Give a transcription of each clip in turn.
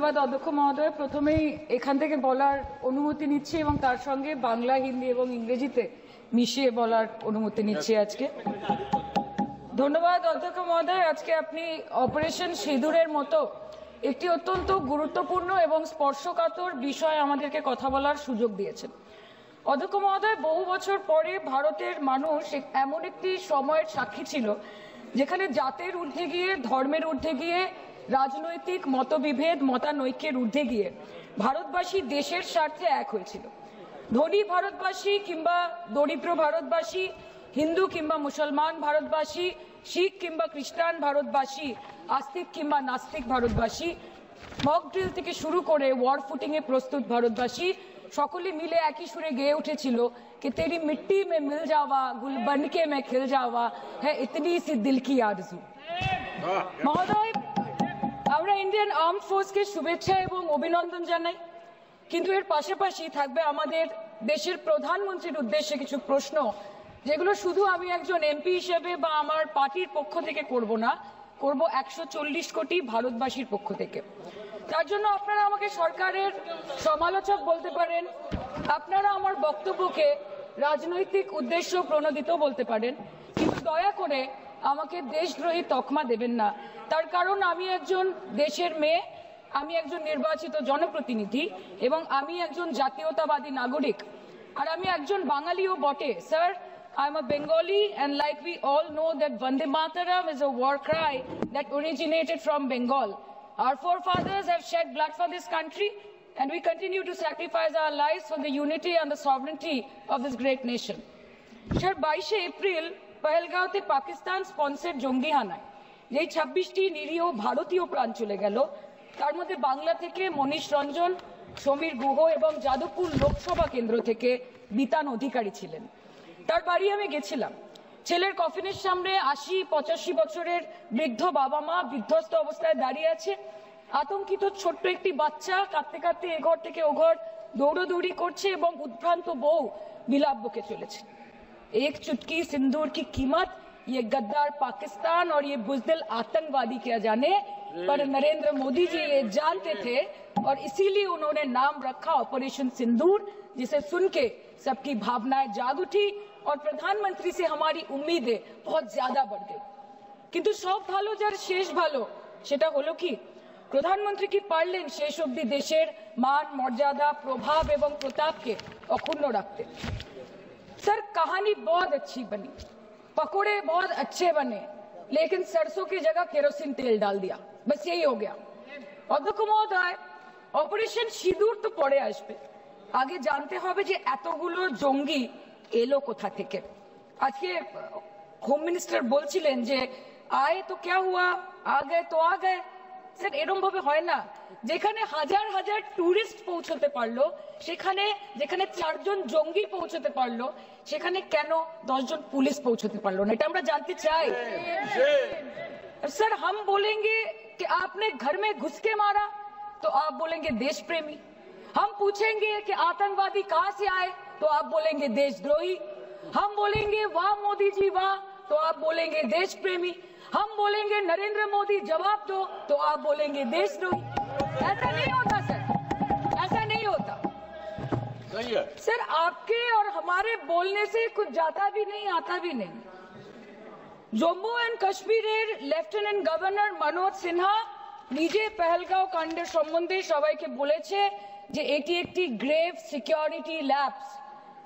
ধন্যবাদ অধ্যক্ষ মহোদয়। প্রথমেই এখান থেকে বলার অনুমতি নিচ্ছি এবং তার সঙ্গে বাংলা, হিন্দি এবং ইংরেজিতে মিশিয়ে বলার অনুমতি নিচ্ছি আজকে। ধন্যবাদ অধ্যক্ষ মহোদয়। আজকে আপনি অপারেশন সিঁদুরের মতো একটি অত্যন্ত গুরুত্বপূর্ণ এবং স্পর্শকাতর বিষয় আমাদেরকে কথা বলার সুযোগ দিয়েছেন। অধ্যক্ষ মহোদয়, বহু বছর পরে ভারতের মানুষ এমন একটি সময়ের সাক্ষী ছিল যেখানে জাতের ঊর্ধ্বে গিয়ে, ধর্মের ঊর্ধ্বে গিয়ে, রাজনৈতিক মতবিভেদ, মতানৈক্যের ঊর্ধ্বে গিয়ে ভারতবাসী দেশের স্বার্থে এক হয়েছিল। ধনী ভারতবাসী কিংবা দরিদ্র ভারতবাসী, হিন্দু কিংবা মুসলমান ভারতবাসী, শিখ কিংবা খ্রিস্টান ভারতবাসী, আস্তিক কিংবা নাস্তিক ভারতবাসী, মক ড্রিল থেকে শুরু করে ওয়ার ফুটিং এ প্রস্তুত ভারতবাসী সকলে মিলে একই সুরে গেয়ে উঠেছিল कि तेरी मिट्टी में मिल जावा गुल बनके मैं खिल जावा है इतनी सी दिल की आरज़ू। মহোদয়, আমরা ইন্ডিয়ান আর্মড ফোর্সকে শুভেচ্ছা এবং অভিনন্দন জানাই, কিন্তু এর পাশাপাশি থাকবে আমাদের দেশের প্রধানমন্ত্রীর উদ্দেশ্যে কিছু প্রশ্ন, যেগুলো শুধু আমি একজন এমপি হিসেবে বা আমার পার্টির পক্ষ থেকে করব না, করব 140 কোটি ভারতবাসীর পক্ষ থেকে। তার জন্য আপনারা আমাকে সরকারের সমালোচক বলতে পারেন, আপনারা আমার বক্তব্যকে রাজনৈতিক উদ্দেশ্য প্রণোদিত বলতে পারেন, কিন্তু দয়া করে আমাকে দেশদ্রোহী তকমা দেবেন না। তার কারণ আমি একজন দেশের মেয়ে, আমি একজন নির্বাচিত জনপ্রতিনিধি এবং আমি একজন জাতীয়তাবাদী নাগরিক, আর আমি একজন বাঙালিও বটে। Sir, I'm a Bengali, and like we all know that Vande Mataram is a war cry that originated from Bengal. Our forefathers have shed blood for this country, and we continue to sacrifice our lives for the unity and the sovereignty of this great nation. Sir, 22 April পহেলগাঁওতে Pakistan sponsor জঙ্গি হানায় যেই 26টি নিরীহ ভারতীয় প্রাণ চলে গেল, তার মধ্যে বাংলা থেকে মনীষ রঞ্জন, সমীর গুহ এবং যাদবপুর লোকসভা কেন্দ্র থেকে বিতান অধিকারী ছিলেন। তার বাড়ি আমি গেছিলাম। ছেলের কফিনের সামনে 80-85 বছরের বৃদ্ধ বাবা মা বিধ্বস্ত অবস্থায় দাঁড়িয়ে আছে। আতঙ্কিত ছোট্ট একটি বাচ্চা কাঁদতে কাঁদতে এ ঘর থেকে ও ঘর দৌড়দৌড়ি করছে এবং উদ্ভ্রান্ত বউ বিলাপ বকে চলেছে। एक चुटकी सिंदूर की कीमत ये गद्दार पाकिस्तान और ये बुज़दिल आतंकवादी क्या जाने, पर नरेंद्र मोदी जी ये जानते थे और इसीलिए उन्होंने नाम रखा ऑपरेशन सिंदूर, जिसे सुन के सबकी भावनाएं जाग उठी और प्रधानमंत्री से हमारी उम्मीदें बहुत ज्यादा बढ़ गई। किंतु सब भालो जार शेष भालो, सेटा हलो कि प्रधानमंत्री की पारलेन शेष अब्दि देशेर मान, मर्यादा, प्रभाव एवं प्रताप के अक्षुण्ण रखते। सर, कहानी बहुत अच्छी बनी, पकोड़े बहुत अच्छे बने, लेकिन सरसों की जगह केरोसिन तेल डाल दिया, बस यही हो गया। अध्यक्ष महोदय, অপারেশন সিঁদুর তো পরে আসবে, আগে জানতে হবে যে এতগুলো জঙ্গি এলো কোথা থেকে। আজকে হোম মিনিস্টার বলছিলেন যে আয়ে তো क्या हुआ, आ गए तो आ गए। স্যার, এরকম ভাবে হয় না। যেখানে হাজার হাজার টুরিস্ট পৌঁছতে পারলো, সেখানে যেখানে 4 জন জঙ্গি পৌঁছতে পারলো, সেখানে কেন 10 জন পুলিশ পৌঁছতে পারলো না, এটা আমরা জানতে চাই। सर, हम बोलेंगे कि आपने घर में घुस के मारा तो आप बोलेंगे देश प्रेमी। हम पूछेंगे कि आतंकवादी कहां से आए तो आप बोलेंगे देशद्रोही। हम बोलेंगे वाह मोदी जी वाह तो आप बोलेंगे देश प्रेमी। हम बोलेंगे नरेंद्र मोदी जवाब दो तो आप बोलेंगे देशद्रोही। ऐसा नहीं होता सर, ऐसा नहीं होता। सही है सर, आपके और हमारे बोलने से कुछ जाता भी नहीं आता भी नहीं। জম্মু এন্ড কাশ্মীরের লেফটেন্যান্ট গভর্নর মনোজ সিনহা নিজে পহেলগাঁও কাণ্ডের সম্বন্ধে সবাইকে বলেছে যে এটি একটি গ্রেভ সিকিউরিটি ল্যাপস।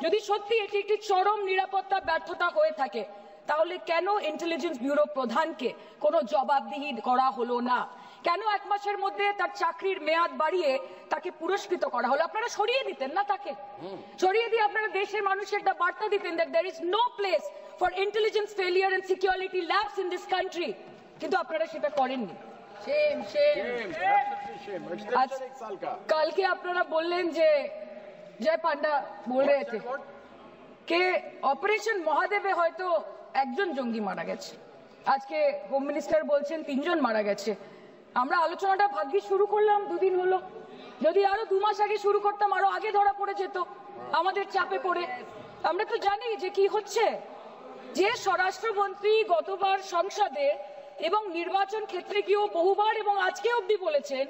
যদি সত্যি এটি একটি চরম নিরাপত্তা ব্যর্থতা হয়ে থাকে, তাহলে কেন ইন্টেলিজেন্স ব্যুরো প্রধানকে কোনো জবাবদিহি করা হলো না? কেন 1 মাসের মধ্যে তার চাকরির মেয়াদ বাড়িয়ে তাকে পুরস্কৃত করা হলো? আপনারা সরিয়ে দিতেন না তাকে? সরিয়ে দিয়ে আপনারা দেশের মানুষকে একটা বার্তা দিতেন that there is no place for intelligence failure and security lapse in this country, কিন্তু আপনারা সেটা করেননি। কালকে আপনারা বললেন যে জয় পান্ডা বল रहे थे कि অপারেশন মহাদেবে হয়তো একজন জঙ্গি মারা গেছে, আজকে হোম মিনিস্টার বলছেন 3 জন মারা গেছে। আমরা আলোচনাটা ভাগ্যে শুরু করলাম 2 দিন হলো, যদি আরো 2 মাস আগে শুরু করতাম আরো আগে ধরা পড়ে যেত আমাদের চাপে পড়ে। আমরা তো জানি যে কি হচ্ছে। যে স্বরাষ্ট্রমন্ত্রী গতবার সংসদে এবং নির্বাচন ক্ষেত্রে গিয়েও বহুবার এবং আজকে অবধি বলেছেন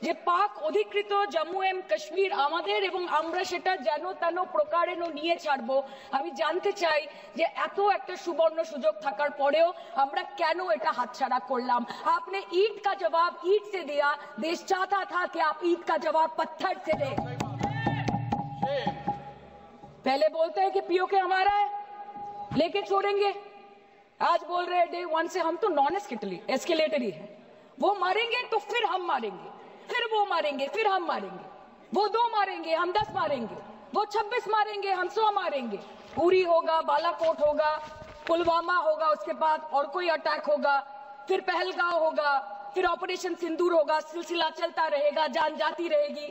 যে পাক অধিকৃত জম্মু এন্ড কাশ্মীর আমাদের এবং আমরা সেটা যেন তেন প্রকারেণ নিয়ে ছাড়বো। আমি জানতে চাই যে এত একটা সুবর্ণ সুযোগ থাকার পরেও আমরা কেন এটা হাতছাড়া করলাম। आपने ईंट का जवाब ईंट से दिया, देश चाहता था कि आप ईंट का जवाब पत्थर से दें। पहले बोलते हैं कि पीओके हमारा है, लेके छोड़ेंगे, आज बोल रहे हैं डे 1 से हम तो नॉन एस्केलेटरी है, वो मारेंगे तो फिर हम मारेंगे, फिर वो मारेंगे, फिर हम मारेंगे, वो 2 मारेंगे हम 10 मारेंगे, वो 26 मारेंगे हम 100 मारेंगे। उरी होगा, बालाकोट होगा, पुलवामा होगा, उसके बाद और कोई अटैक होगा, फिर पहलगांव होगा, फिर ऑपरेशन सिंदूर होगा, सिलसिला चलता रहेगा, जान जाती रहेगी।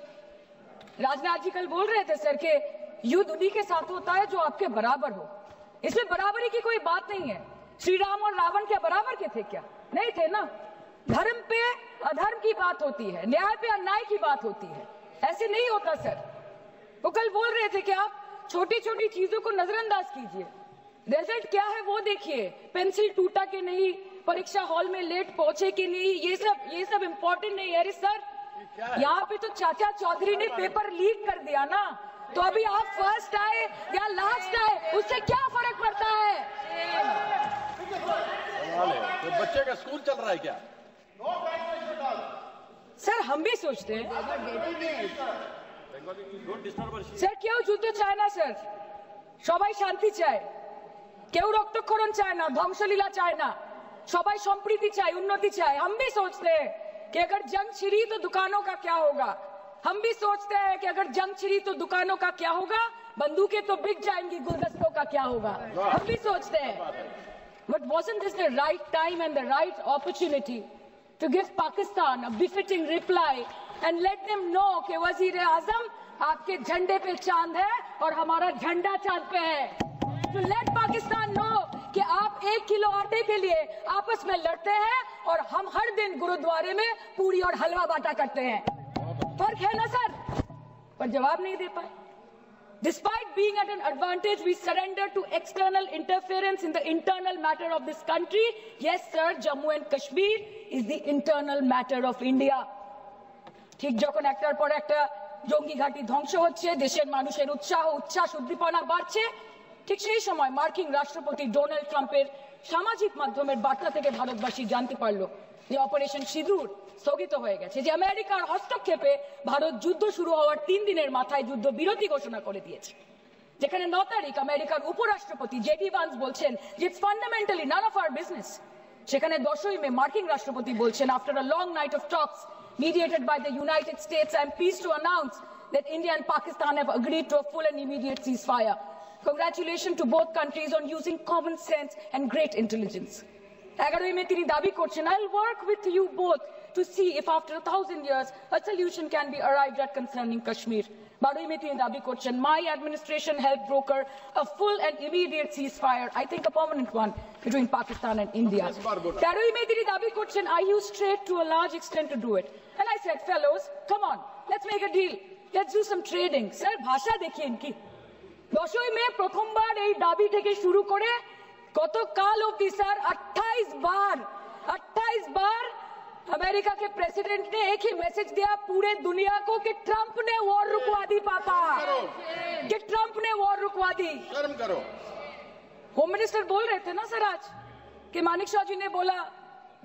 राजनाथ जी कल बोल रहे थे सर के युद्ध उन्हीं के साथ होता है जो आपके बराबर हो। इसमें बराबरी की कोई बात नहीं है। श्री राम और रावण क्या बराबर के थे क्या? नहीं थे ना। धर्म पे अधर्म की बात होती है, न्याय पे अन्याय की बात होती है, ऐसे नहीं होता सर। वो कल बोल रहे थे कि आप छोटी छोटी चीजों को नजरअंदाज कीजिए, रिजल्ट क्या है वो देखिए, पेंसिल टूटा कि नहीं, परीक्षा हॉल में लेट पहुंचे कि नहीं, ये सब इम्पोर्टेंट नहीं है। अरे सर यहाँ पे तो चाचा चौधरी ने पेपर लीक कर दिया ना, तो अभी आप फर्स्ट आए या लास्ट आए उससे क्या फर्क पड़ता है? तो बच्चे का स्कूल चल रहा है क्या? सर हम भी सोचते हैं স্যার কেউ যুদ্ধ চায় না স্যার, সবাই শান্তি চায়, কেউ রক্তক্ষরণ চায় না, ধ্বংসলীলা চায় না, সবাই সম্প্रीति चाहे, उन्नति चाहे। हम भी सोचते हैं कि अगर जंग छिड़ी तो दुकानों का क्या होगा, हम भी सोचते हैं कि अगर जंग छिड़ी तो दुकानों का क्या होगा, बंदूकें तो बिक जाएंगी, गुलदस्तों का क्या होगा, हम भी सोचते हैं। But wasn't this the right time and the right opportunity to give Pakistan a befitting reply and let them know कि वज़ीर-ए-आज़म आपके झंडे पे चांद है और हमारा झंडा चांद पे है। To let Pakistan know कि आप 1 किलो आटे के लिए आपस में लड़ते हैं और हम हर दिन गुरुद्वारे में पूरी और हलवा बांटा करते हैं। फर्क है ना सर? पर जवाब नहीं दे पाए। Despite being at an advantage, we surrender to external interference in the internal matter of this country. Yes, sir, Jammu and Kashmir is the internal matter of India. ঠিক যখন একটার পর একটা জঙ্গি ঘাঁটি ধ্বংস হচ্ছে, দেশের মানুষের উচ্ছ্বাস উদ্দীপনা বাড়ছে, ঠিক সেই সময় মার্কিন রাষ্ট্রপতি ডোনাল্ড ট্রাম্পের সামাজিক মাধ্যমের বার্তা থেকে ভারতবাসী জানতে পারলো যে অপারেশন সিঁদুর স্থগিত হয়ে গেছে, যে আমেরিকার হস্তক্ষেপে ভারত যুদ্ধ শুরু হওয়ার 3 দিনের মাথায় যুদ্ধ বিরতি ঘোষণা করে দিয়েছে, যেখানে 9 তারিখ আমেরিকার উপরাষ্ট্রপতি জেডি ভান্স বলছেন যে it's fundamentally none of our business, সেখানে 10ই মে মার্কিন রাষ্ট্রপতি বলছেন after a long night of talks mediated by the United States, I am pleased to announce that India and Pakistan have agreed to a full and immediate ceasefire. Congratulations to both countries on using common sense and great intelligence. 11 মে তিনি দাবি করছেন, I'll work with you both to see if after 1000 years a solution can be arrived at concerning Kashmir. 12 মে তিনি দাবি করছেন, my administration helped broker a full and immediate ceasefire, I think a permanent one, between Pakistan and India. 13 মে তিনি দাবি করছেন, I used trade to a large extent to do it. And I said, fellows, come on, let's make a deal. Let's do some trading. Sir, ভাষা দেখিয়ে ইনকি 10ই মে প্রথমবার এই দাবি থেকে শুরু করে গতকাল অবধি স্যার 28 बार अमेरिका के प्रेसिडेंट ने एक ही मैसेज दिया पूरे दुनिया को कि ट्रंप ने वॉर रुकवा दी पापा, कि ट्रंप ने वॉर रुकवा दी। शर्म करो। होम मिनिस्टर बोल रहे थे ना सर आज कि मानिक शाह जी ने बोला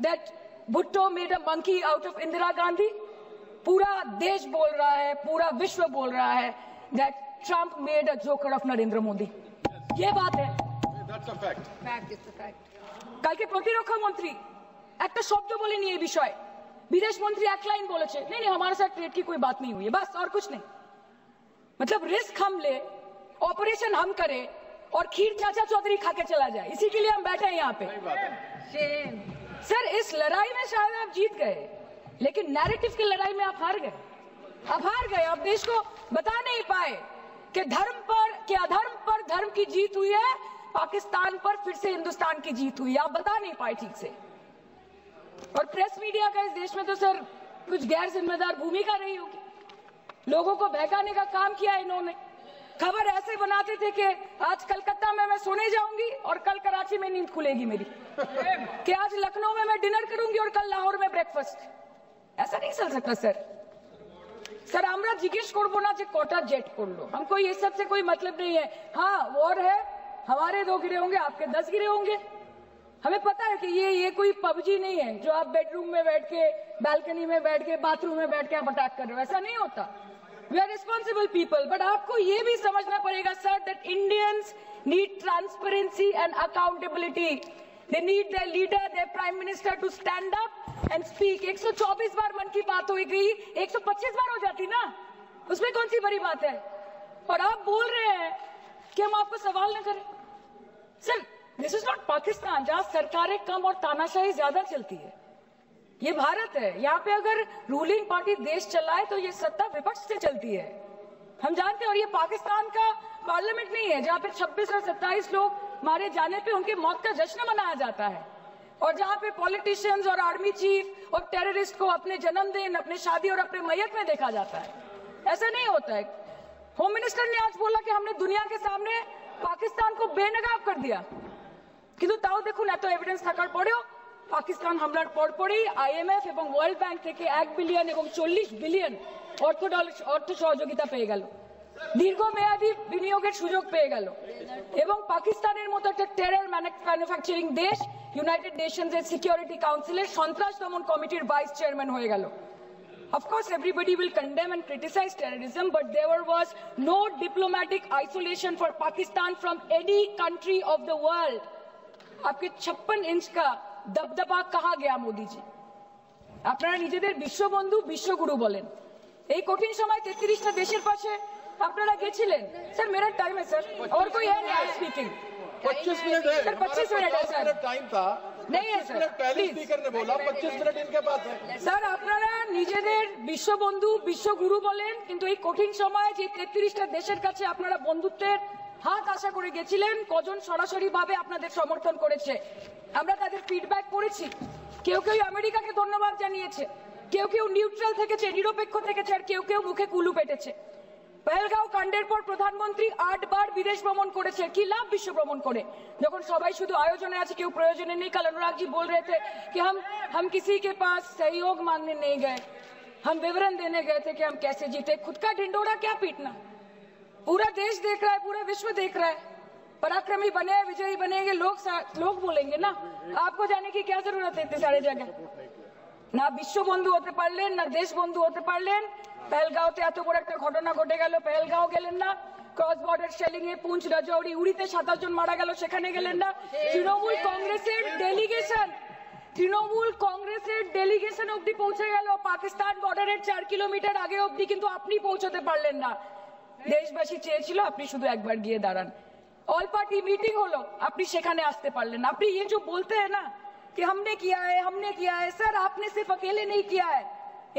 that Bhutto made a monkey out of Indira Gandhi. पूरा देश बोल रहा है, पूरा विश्व बोल रहा है that Trump made a joker of Narendra Modi. ये बात है, That's a fact. Fact is the fact. কালকে প্রতিরক্ষা মন্ত্রী একটা শব্দ বলেনি এই বিষয়ে, विदेश मंत्री एक लाइन बोले नहीं हमारे साथ ट्रेड की कोई बात नहीं हुई है, बस और कुछ नहीं। मतलब रिस्क हम ले, ऑपरेशन हम करें और खीर चाचा चौधरी खा के चला जाए, इसी के लिए हम बैठे हैं यहाँ पे। सर इस लड़ाई में शायद आप जीत गए, लेकिन नैरेटिव की लड़ाई में आप हार गए। आप देश को बता नहीं पाए कि धर्म पर कि अधर्म पर धर्म की जीत हुई है, पाकिस्तान पर फिर से हिंदुस्तान की जीत हुई है, आप बता नहीं पाए ठीक से। और प्रेस मीडिया का इस देश में तो सर कुछ गैर जिम्मेदार भूमिका रही होगी, लोगों को बहकाने का काम किया इन्होंने। खबर ऐसे बनाते थे कि आज कलकत्ता में मैं सोने जाऊंगी और कल कराची में नींद खुलेगी मेरी, कि आज लखनऊ में मैं डिनर करूंगी और कल लाहौर में ब्रेकफास्ट। ऐसा नहीं चल सकता सर। सर हमरा जिज्ञेस करबो ना जे कोटा जेट करलो, हमको ये सब से कोई मतलब नहीं है। हाँ वॉर है, हमारे 2 गिरे होंगे, आपके 10 गिरे होंगे। हमें पता है कि ये कोई पबजी नहीं है जो आप बेडरूम में बैठ के, बालकनी में बैठ के, बाथरूम में बैठ के आप अटैक कर रहे हो, ऐसा नहीं होता। We are responsible people, but आपको ये भी समझना पड़ेगा sir that Indians need transparency and accountability. They need their leader, their prime minister to stand up and speak. 124 बार मन की बात हो गई, 125 बार हो जाती ना, उसमें कौन सी बड़ी बात है। और आप बोल रहे हैं कि हम आपको सवाल न करें। Sir this is not Pakistan जहां सरकारें कम और तानाशाही ज्यादा चलती है। ये भारत है, यहाँ पे अगर रूलिंग पार्टी देश चलाए तो ये सत्ता विपक्ष से चलती है, हम जानते हैं। और ये पाकिस्तान का पार्लियामेंट नहीं है जहाँ पे 26 और 27 लोग मारे जाने पे उनके मौत का जश्न मनाया जाता है, और जहाँ पे पॉलिटिशियंस और आर्मी चीफ और टेररिस्ट को अपने जन्मदिन, अपने शादी और अपने मैयत में देखा जाता है। ऐसा नहीं होता है। होम मिनिस्टर ने आज बोला कि हमने दुनिया के सामने पाकिस्तान को बेनकाब कर दिया, কিন্তু তাও দেখুন এত এভিডেন্স থাকার পরেও পাকিস্তান হামলার পরপরই আইএমএফ এবং ওয়ার্ল্ড ব্যাংক থেকে 1 বিলিয়ন এবং 40 বিলিয়ন অর্থ সহযোগিতা পেয়ে গেল, দীর্ঘমেয়াদী বিনিয়োগের সুযোগ পেয়ে গেল, এবং পাকিস্তানের মতো একটা টেরর ম্যানুফ্যাকচারিং দেশ ইউনাইটেড নেশনসের সিকিউরিটি কাউন্সিলের সন্ত্রাস দমন কমিটির ভাইস চেয়ারম্যান হয়ে গেল। Of course, everybody will condemn and criticize terrorism, but there was no diplomatic isolation for Pakistan from any country of the world. आपके 56 इंच का दबदबा कहा गया मोदी जी? আপনারা নিজেদের বিশ্ববন্ধু বিশ্বগুরু বলেন, এই কঠিন সময় 33টা দেশের পাশে আপনারা গেছিলেন। স্যার मेरा टाइम है सर, और कोई है नहीं स्पीकिंग? 25 मिनट है सर, 25 मिनट है सर, टाइम था नहीं है सर, पहले स्पीकर ने बोला 25 मिनट इनके पास है। স্যার আপনারা নিজেদের বিশ্ববন্ধু বিশ্বগুরু বলেন, কিন্তু এই কঠিন সময়ে যে 33টা দেশের কাছে আপনারা বন্ধুত্বের হাত আশা করে গেছিলেন, কজন সরাসরি ভাবে আপনাদের সমর্থন করেছে আমরা তাদের ফিডব্যাক করেছি। কেউ কেউ আমেরিকাকে ধন্যবাদ জানিয়েছে, কেউ কেউ নিউট্রাল থেকেছে, নিরপেক্ষ থেকেছে, আর কেউ কেউ মুখে কুলু পেটেছে। পহেলগাঁও কাণ্ডের পর প্রধানমন্ত্রী 8 বার বিদেশ ভ্রমণ করেছে, কি লাভ বিশ্ব ভ্রমণ করে যখন সবাই শুধু আয়োজনে আছে, কেউ প্রয়োজনে নেই। कल अनुराग जी बोल रहे थे कि हम किसी के पास सहयोग मांगने नहीं गए, हम विवरण देने गए थे कि हम कैसे जीते। खुद का ढिंडोरा क्या पीटना, पूरा देश देख रहा है, पूरा विश्व देख रहा है। पराक्रमी बने, विजयी बनेंगे लोग बोलेंगे ना, आपको जाने की क्या जरूरत है इतने सारे जगह। ना विश्व बंधु होते पारलेन, ना देश बंधु होते पारलेन। पहलगाঁওতে এত বড় একটা ঘটনা ঘটে গেল, পহলগাঁও গেলেন না। ক্রস বর্ডার শেলিং এ পুঞ্চ, রাজৌরি, উড়িতে 27 জন মারা গেল, সেখানে গেলেন না। তৃণমূল কংগ্রেসের ডেলিগেশন অবধি পৌঁছে গেল পাকিস্তান বর্ডারের 4 কিলোমিটার আগে অবধি, কিন্তু আপনি পৌঁছতে পারলেন না। দেশবাসী চেয়েছিল আপনি শুধু একবার গিয়ে দাঁড়ান। ऑल पार्टी मीटिंग হলো, আপনি সেখানে আসতে পারলেন না। আপনি ये जो बोलते हैं ना कि हमने किया है, सर आपने सिर्फ अकेले नहीं किया है,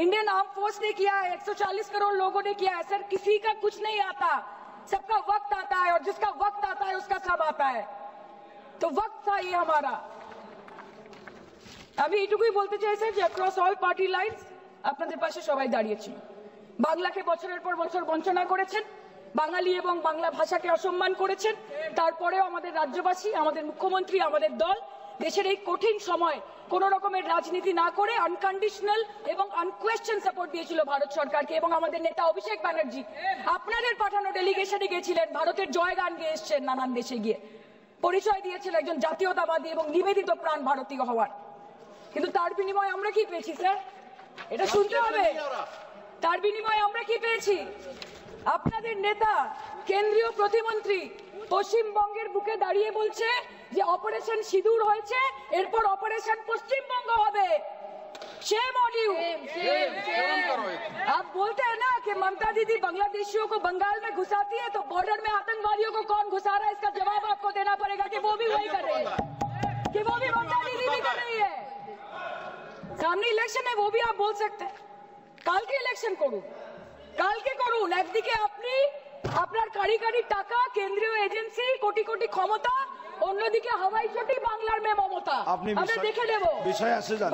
इंडियन आर्म फोर्स ने किया है, 140 करोड़ लोगों ने किया है। सर किसी का कुछ नहीं आता, सबका वक्त आता है, और जिसका वक्त आता है उसका सब आता है। तो वक्त था ये हमारा। আমি এইটুকুই বলতে চাই স্যার যে অ্যাক্রস অল পার্টি লাইনস আপনাদের পাশে সবাই দাঁড়িয়েছিল। বাংলাকে বছরের পর বছর বঞ্চনা করেছেন, বাঙালি এবং বাংলা ভাষাকে অসম্মান করেছেন, তারপরেও আমাদের রাজ্যবাসী, আমাদের মুখ্যমন্ত্রী, আমাদের দল দেশের এই কঠিন সময় কোন রকমের রাজনীতি না করে আনকন্ডিশনাল এবং আনকোয়েশ্চেন সাপোর্ট দিয়েছিল ভারত সরকারকে। এবং আমাদের নেতা অভিষেক ব্যানার্জি আপনাদের পাঠানো ডেলিগেশনে গিয়েছিলেন, ভারতের জয়গান গেয়ে এসছেন, নানান দেশে গিয়ে পরিচয় দিয়েছিল একজন জাতীয়তাবাদী এবং নিবেদিত প্রাণ ভারতীয় হওয়ার। কিন্তু তার বিনিময়ে আমরা কি পেয়েছি স্যার, এটা শুনতে হবে। তার বিনিময়ে আমরা কি পেয়েছি? আপনাদের নেতা কেন্দ্রীয় প্রতিমন্ত্রী পশ্চিমবঙ্গের বুকে দাঁড়িয়ে বলছে যে অপারেশন সিঁদুর হয়েছে, এরপর অপারেশন পশ্চিমবঙ্গ হবে। Shame on you. आप बोलते हैं ना कि ममता दीदी बांग्लादेशियों को बंगाल में घुसाती है, तो बॉर्डर में आतंकवादियों को कौन घुसा रहा है, इसका जवाब आपको देना पड़ेगा कि वो भी वही कर रहे हैं, कि वो भी ममता दीदी भी कर रही है। सामने इलेक्शन है, वो भी आप बोल सकते हैं কালকে ইলেকশন করুন, কালকে করুন। একদিকে আপনি আপনার কারি কারি টাকা, কেন্দ্রীয় এজেন্সি, কোটি কোটি ক্ষমতা, অন্যদিকে হাওয়াই চটি বাংলার মে মমতা। আমরা দেখে নেব। विषय से जान।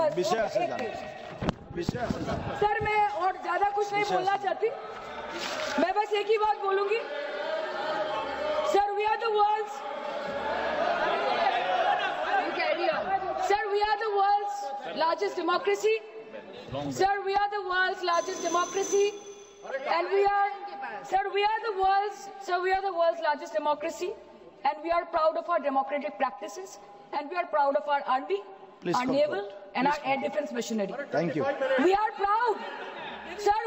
सर मैं और ज्यादा कुछ नहीं बोलना चाहती, मैं बस एक ही बात बोलूंगी। Sir we are the world's largest democracy. Sir, we are the world's largest democracy. and we are the world's largest democracy, and we are proud of our democratic practices, and we are proud of our army, Please our conclude. naval, and our air defense machinery. Thank you. We are proud, sir.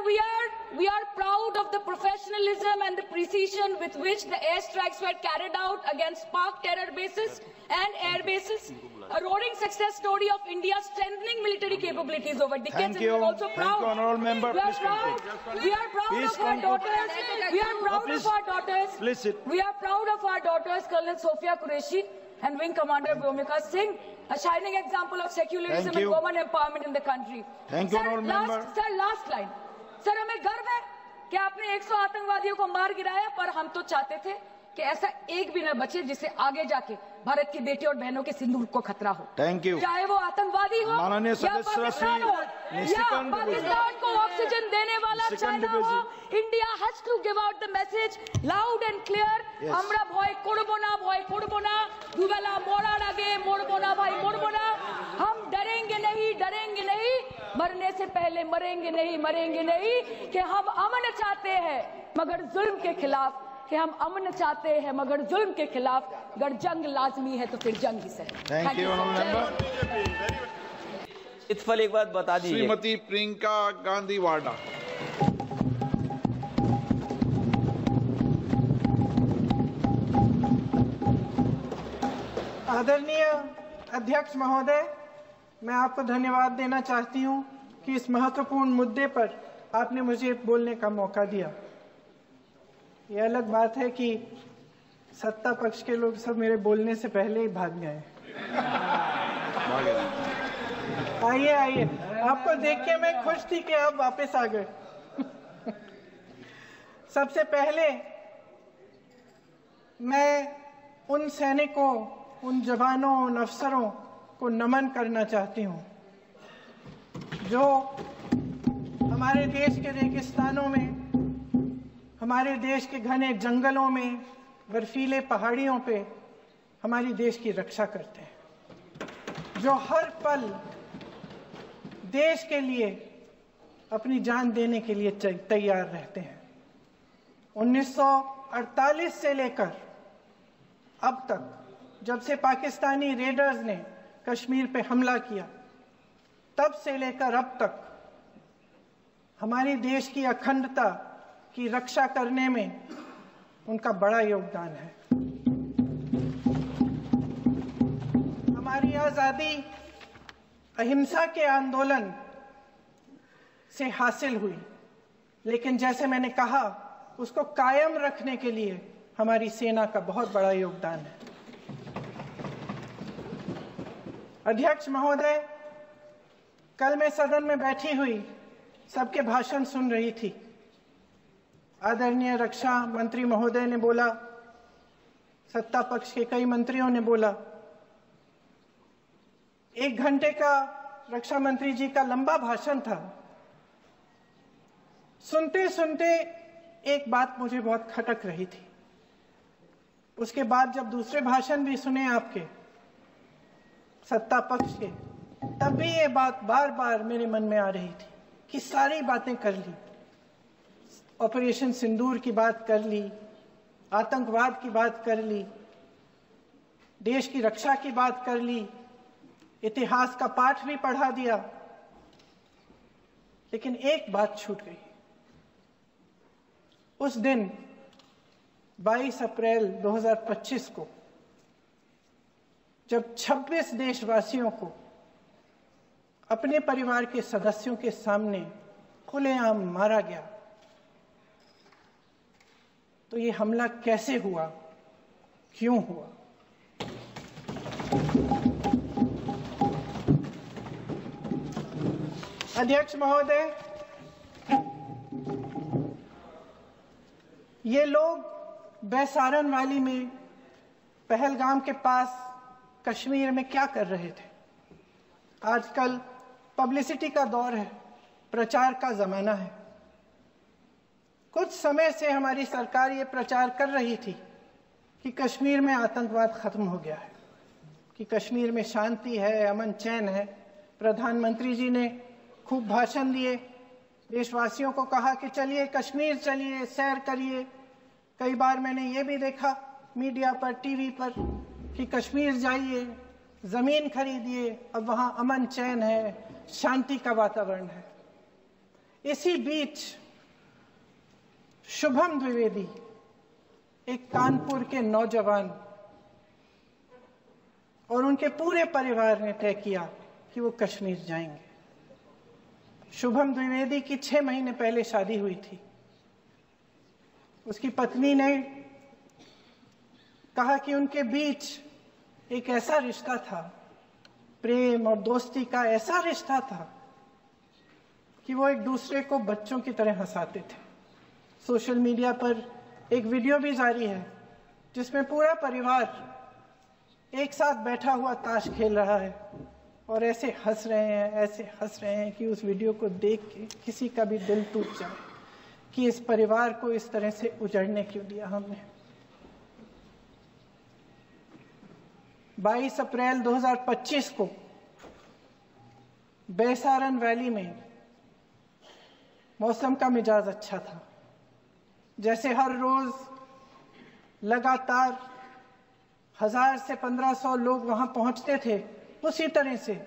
We are proud of the professionalism and the precision with which the airstrikes were carried out against Pak terror bases and air bases. A roaring success story of India's strengthening military capabilities over decades. Thank you. And we are also Thank proud. you, honourable member. We are Please proud. conclude. We are proud Please of our conclude. daughters. We are proud please. of our daughters. Please sit. We are proud of our daughters, Colonel Sophia Qureshi and Wing Commander Bhumika Singh, a shining example of secularism Thank and you. women empowerment in the country. Thank you, honourable member. Last line. Sir, हमें गर्व है कि आपने 100 आतंकवादियों को मार गिराया, पर हम तो चाहते थे कि ऐसा एक भी न बचे जिससे आगे जाके भारत की बेटी और बहनों के सिंदूर को खतरा हो। Thank you. चाहे वो आतंकवादी हो माननीय या सदस्य पाकिस्तान हो या पाकिस्तान को ऑक्सीजन देने वाला चाइना हो, India has to give out the message loud and clear. আমরা ভয় করব না, দুবেলা মরার আগে মরবো না ভাই, मरबो ना। हम डरेंगे नहीं, मरने से पहले मरेंगे नहीं, कि हम अमन चाहते हैं मगर जुल्म के खिलाफ, अगर जंग लाजमी है तो फिर जंग ही सही। Thank you, honourable member. इत्फल एक बात बता दीजिए। श्रीमती प्रियंका गांधी वाड्रा। आदरणीय अध्यक्ष महोदय, मैं आपको धन्यवाद देना चाहती हूं कि इस महत्वपूर्ण मुद्दे पर आपने मुझे बोलने का मौका दिया। ये अलग बात है कि सत्ता पक्ष के लोग सब मेरे बोलने से पहले ही भाग गए। आइए, आपको देख के मैं खुश थी कि आप वापस आ गए। सबसे पहले मैं उन सैनिकों, उन जवानों, उन अफसरों को नमन करना चाहती हूं जो हमारे देश के रेगिस्तानों में, हमारे देश के घने जंगलों में, बर्फीले पहाड़ियों पे हमारी देश की रक्षा करते हैं, जो हर पल देश के लिए अपनी जान देने के लिए तैयार रहते हैं। 1948 से लेकर अब तक, जब से पाकिस्तानी रेडर्स ने कश्मीर पे हमला किया, तब से लेकर अब तक हमारी देश की अखंडता की रक्षा करने में उनका बड़ा योगदान है। हमारी आजादी अहिंसा के आंदोलन से हासिल हुई, लेकिन जैसे मैंने कहा, उसको कायम रखने के लिए हमारी सेना का बहुत बड़ा योगदान है। अध्यक्ष महोदय, कल मैं सदन में बैठी हुई सबके भाषण सुन रही थी। आदरणीय रक्षा मंत्री महोदय ने बोला, सत्ता पक्ष के कई मंत्रियों ने बोला। 1 घंटे का रक्षा मंत्री जी का लंबा भाषण था। सुनते सुनते एक बात मुझे बहुत खटक रही थी। उसके बाद जब दूसरे भाषण भी सुने आपके सत्ता पक्ष के, तब भी ये बात बार बार मेरे मन में आ रही थी कि सारी बातें कर ली, ऑपरेशन सिंदूर की बात कर ली, आतंकवाद की बात कर ली, देश की रक्षा की बात कर ली, इतिहास का पाठ भी पढ़ा दिया, लेकिन एक बात छूट गई। उस दिन 22 अप्रैल 2025 को जब 26 देशवासियों को अपने परिवार के सदस्यों के सामने खुलेआम मारा गया, तो ये हमला कैसे हुआ, क्यों हुआ? अध्यक्ष महोदय, ये लोग बैसारन वैली में, पहलगाम के पास कश्मीर में क्या कर रहे थे? आजकल पब्लिसिटी का दौर है, प्रचार का जमाना है। कुछ समय से हमारी सरकार ये प्रचार कर रही थी कि कश्मीर में आतंकवाद खत्म हो गया है, कि कश्मीर में शांति है, अमन चैन है। प्रधानमंत्री जी ने खूब भाषण दिए, देशवासियों को कहा कि चलिए कश्मीर चलिए, सैर करिए। कई बार मैंने ये भी देखा मीडिया पर, टीवी पर कि कश्मीर जाइए, जमीन खरीदिए, अब वहां अमन चैन है, शांति का वातावरण है। इसी बीच शुभम द्विवेदी, एक कानपुर के नौजवान, और उनके पूरे परिवार ने तय किया कि वो कश्मीर जाएंगे। शुभम द्विवेदी की 6 महीने पहले शादी हुई थी। उसकी पत्नी ने कहा कि उनके बीच एक ऐसा रिश्ता था, प्रेम और दोस्ती का ऐसा रिश्ता था कि वो एक दूसरे को बच्चों की तरह हंसाते थे। सोशल मीडिया पर एक वीडियो भी जारी है जिसमें पूरा परिवार एक साथ बैठा हुआ ताश खेल रहा है और ऐसे हंस रहे हैं कि उस वीडियो को देख के किसी का भी दिल टूट जाए कि इस परिवार को इस तरह से उजड़ने क्यों दिया हमने। 22 अप्रैल 2025 को बैसारन वैली में मौसम का मिजाज अच्छा था। जैसे हर रोज लगातार 1000 से 1500 लोग वहां पहुंचते थे, उसी तरह से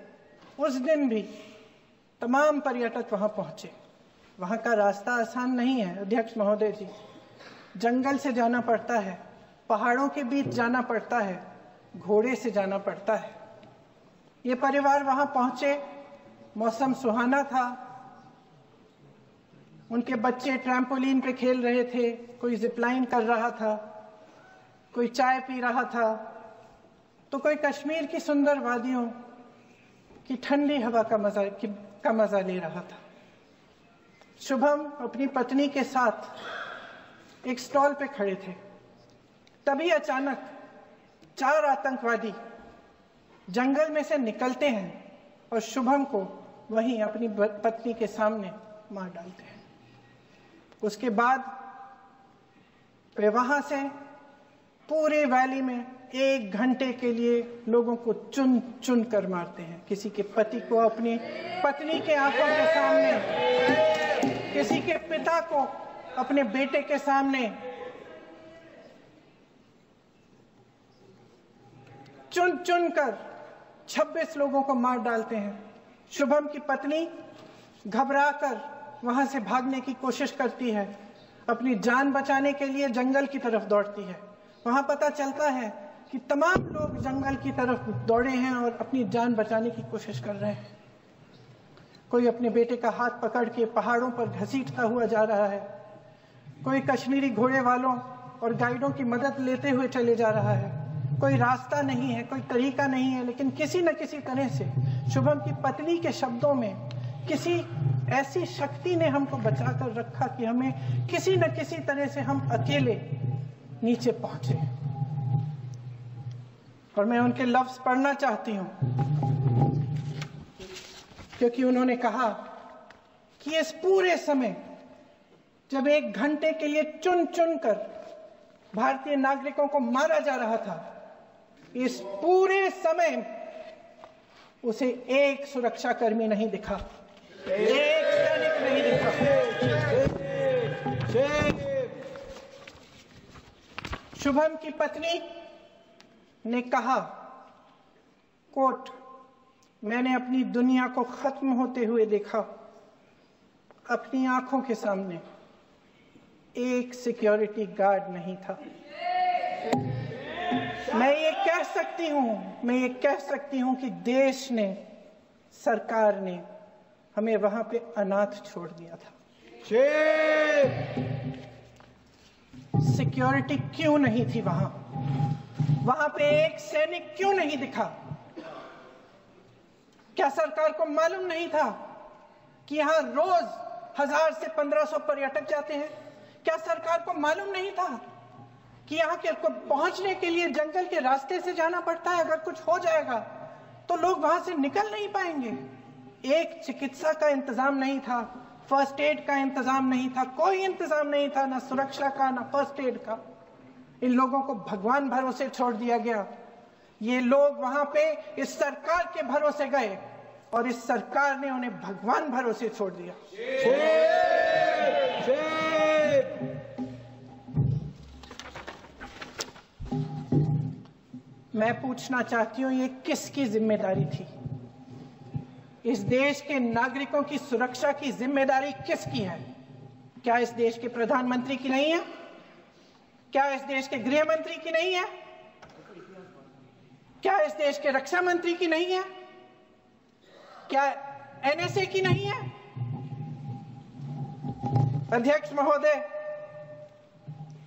उस दिन भी तमाम पर्यटक वहां पहुंचे। वहां का रास्ता आसान नहीं है अध्यक्ष महोदय जी, जंगल से जाना पड़ता है, पहाड़ों के बीच जाना पड़ता है, घोड़े से जाना पड़ता है। ये परिवार वहां पहुंचे, मौसम सुहाना था, उनके बच्चे ट्रैम्पोलिन पे खेल रहे थे, कोई जिपलाइन कर रहा था, कोई चाय पी रहा था, तो कोई कश्मीर की सुंदर वादियों की ठंडी हवा का मजा ले रहा था। शुभम अपनी पत्नी के साथ एक स्टॉल पे खड़े थे। तभी अचानक 4 आतंकवादी जंगल में से निकलते हैं और शुभम को वहीं अपनी पत्नी के सामने मार डालते हैं। उसके बाद वे वहां से पूरे वैली में 1 घंटे के लिए लोगों को चुन चुन कर मारते हैं। किसी के पति को अपनी पत्नी के आंखों के सामने, किसी के पिता को अपने बेटे के सामने, चुन चुन कर 26 लोगों को मार डालते हैं। शुभम की पत्नी घबराकर वहां से भागने की कोशिश करती है, अपनी जान बचाने के लिए जंगल की तरफ दौड़ती है। वहां पता चलता है कि तमाम लोग जंगल की तरफ दौड़े हैं और अपनी जान बचाने की कोशिश कर रहे हैं। कोई अपने बेटे का हाथ पकड़ के पहाड़ों पर घसीटता हुआ जा रहा है, कोई कश्मीरी घोड़े वालों और गाइडों की मदद लेते हुए चले जा रहा है। कोई रास्ता नहीं है, कोई तरीका नहीं है, लेकिन किसी न किसी तरह से शुभम की पत्नी के शब्दों में किसी ऐसी शक्ति ने हमको बचा कर रखा कि हमें किसी न किसी तरह से हम अकेले नीचे पहुंचे। और मैं उनके लफ्ज पढ़ना चाहती हूं, क्योंकि उन्होंने कहा कि इस पूरे समय जब 1 घंटे के लिए चुन चुन कर भारतीय नागरिकों को मारा जा रहा था, इस पूरे समय उसे एक सुरक्षाकर्मी नहीं दिखा, एक सैनिक नहीं दिखा। शुभम की पत्नी ने कहा, कोट, मैंने अपनी दुनिया को खत्म होते हुए देखा। अपनी आंखों के सामने एक सिक्योरिटी गार्ड नहीं था। मैं ये कह सकती हूं कि देश ने, सरकार ने हमें वहां पे अनाथ छोड़ दिया था। सिक्योरिटी क्यों नहीं थी वहां पे एक सैनिक क्यों नहीं दिखा? क्या सरकार को मालूम नहीं था कि यहां रोज 1000 से 1500 पर्यटक जाते हैं? क्या सरकार को मालूम नहीं था कि यहाँ के पहुंचने के लिए जंगल के रास्ते से जाना पड़ता है? अगर कुछ हो जाएगा तो लोग वहां से निकल नहीं पाएंगे। एक चिकित्सा का इंतजाम नहीं था, फर्स्ट एड का इंतजाम नहीं था, कोई इंतजाम नहीं था, ना सुरक्षा का, ना फर्स्ट एड का। इन लोगों को भगवान भरोसे छोड़ दिया गया। ये लोग वहां पे इस सरकार के भरोसे गए और इस सरकार ने उन्हें भगवान भरोसे छोड़ दिया। मैं पूछना चाहती हूं, ये किसकी जिम्मेदारी थी? इस देश के नागरिकों की सुरक्षा की जिम्मेदारी किसकी है? क्या इस देश के प्रधानमंत्री की नहीं है? क्या इस देश के गृह मंत्री की नहीं है? क्या इस देश के रक्षा मंत्री की नहीं है? क्या एनएसए की नहीं है? अध्यक्ष महोदय,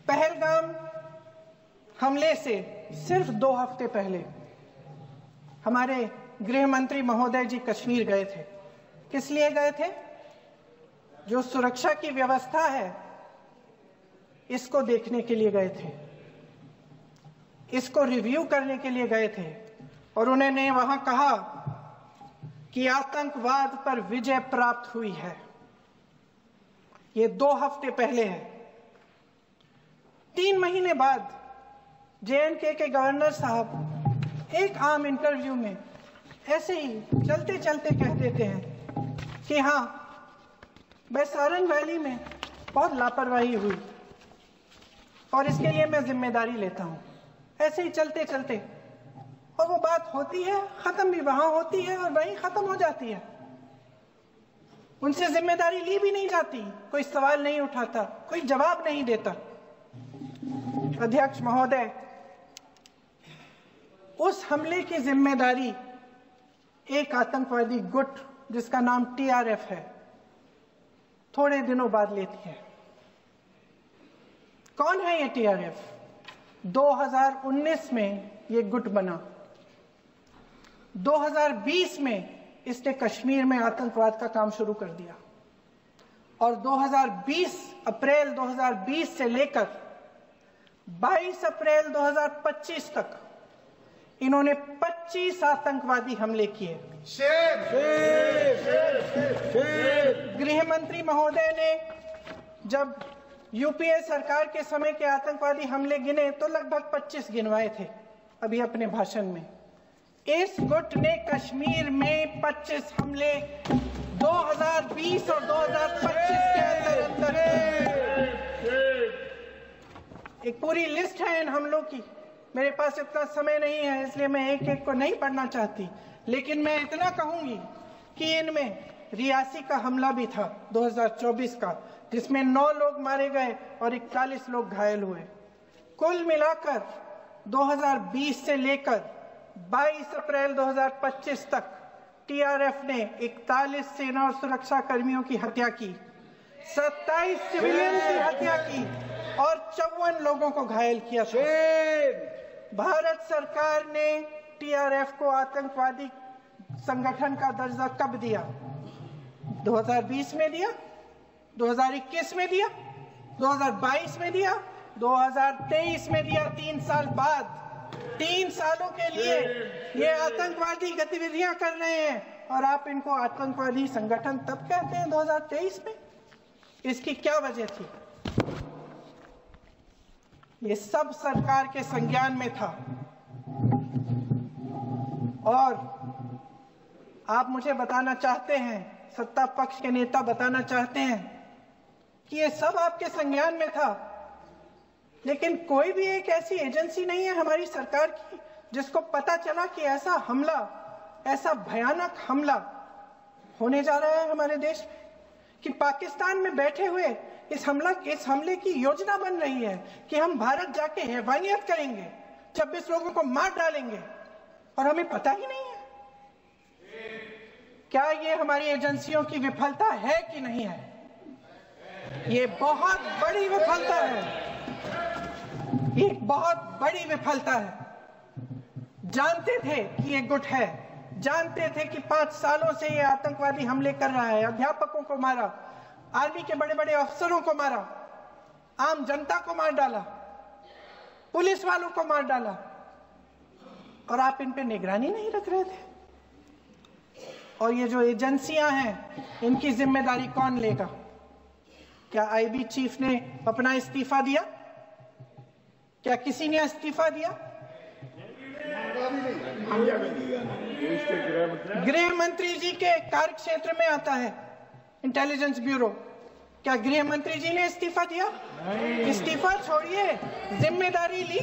पहलगाम हमले से सिर्फ 2 हफ्ते पहले हमारे गृह मंत्री महोदय जी कश्मीर गए थे। किस लिए गए थे? जो सुरक्षा की व्यवस्था है इसको देखने के लिए गए थे, इसको रिव्यू करने के लिए गए थे, और उन्होंने वहां कहा कि आतंकवाद पर विजय प्राप्त हुई है। ये 2 हफ्ते पहले है। 3 महीने बाद जेएनके के गवर्नर साहब एक आम इंटरव्यू में ऐसे ही चलते चलते कह देते हैं कि हाँ, बैसारन वैली में बहुत लापरवाही हुई और इसके लिए मैं जिम्मेदारी लेता हूं। ऐसे ही चलते चलते, और वो बात होती है, खत्म भी वहां होती है और वहीं खत्म हो जाती है। उनसे जिम्मेदारी ली भी नहीं जाती, कोई सवाल नहीं उठाता, कोई जवाब नहीं देता। अध्यक्ष महोदय, उस हमले की जिम्मेदारी एक आतंकवादी गुट जिसका नाम टीआरएफ है थोड़े दिनों बाद लेती है। कौन है ये टीआरएफ? 2019 में ये गुट बना। 2020 में इसने कश्मीर में आतंकवाद का काम शुरू कर दिया, और 2020 अप्रैल 2020 से लेकर 22 अप्रैल 2025 तक इन्होंने 25 आतंकवादी हमले किए। गृह मंत्री महोदय ने जब यूपीए सरकार के समय के आतंकवादी हमले गिने तो लगभग 25 गिनवाए थे अभी अपने भाषण में। इस गुट ने कश्मीर में 25 हमले 2020 और 2025 के अंदर एक पूरी लिस्ट है इन हमलों की। मेरे पास इतना समय नहीं है, इसलिए मैं एक एक को नहीं पढ़ना चाहती, लेकिन मैं इतना कहूंगी कि इनमें रियासी का हमला भी था 2024 का, जिसमें 9 लोग मारे गए और 41 लोग घायल हुए। कुल मिलाकर 2020 से लेकर 22 अप्रैल 2025 तक टीआरएफ ने 41 सेना और सुरक्षा कर्मियों की हत्या की, 27 सिविलियन की हत्या की और 54 लोगों को घायल किया था। भारत सरकार ने टीआरएफ को आतंकवादी संगठन का दर्जा कब दिया? 2020 में दिया, 2021 में दिया, 2022 में दिया, 2023 में दिया। 3 साल बाद, 3 सालों के लिए ये आतंकवादी गतिविधियां कर रहे हैं, और आप इनको आतंकवादी संगठन तब कहते हैं 2023 में? इसकी क्या वजह थी? ये सब सरकार के संज्ञान में था, और आप मुझे बताना चाहते हैं, सत्ता पक्ष के नेता बताना चाहते हैं कि ये सब आपके संज्ञान में था, लेकिन कोई भी एक ऐसी एजेंसी नहीं है हमारी सरकार की जिसको पता चला कि ऐसा हमला, ऐसा भयानक हमला होने जा रहा है हमारे देश में, कि पाकिस्तान में बैठे हुए इस हमले की योजना बन रही है कि हम भारत जाके हैवानियत करेंगे, 26 लोगों को मार डालेंगे, और हमें पता ही नहीं है। क्या ये हमारी एजेंसियों की विफलता है कि नहीं है? ये बहुत बड़ी विफलता है, ये बहुत बड़ी विफलता है। जानते थे कि ये गुट है, जानते थे कि 5 सालों से ये आतंकवादी हमले कर रहा है, अध्यापकों को मारा, आर्मी के बड़े बड़े अफसरों को मारा, आम जनता को मार डाला, पुलिस वालों को मार डाला, और आप इन पे निगरानी नहीं रख रहे थे। और ये जो एजेंसियां हैं, इनकी जिम्मेदारी कौन लेगा? क्या आईबी चीफ ने अपना इस्तीफा दिया? क्या किसी ने इस्तीफा दिया? गृह मंत्री जी के कार्य क्षेत्र में आता है इंटेलिजेंस ब्यूरो, क्या गृह मंत्री जी ने इस्तीफा दिया? इस्तीफा छोड़िए, जिम्मेदारी ली।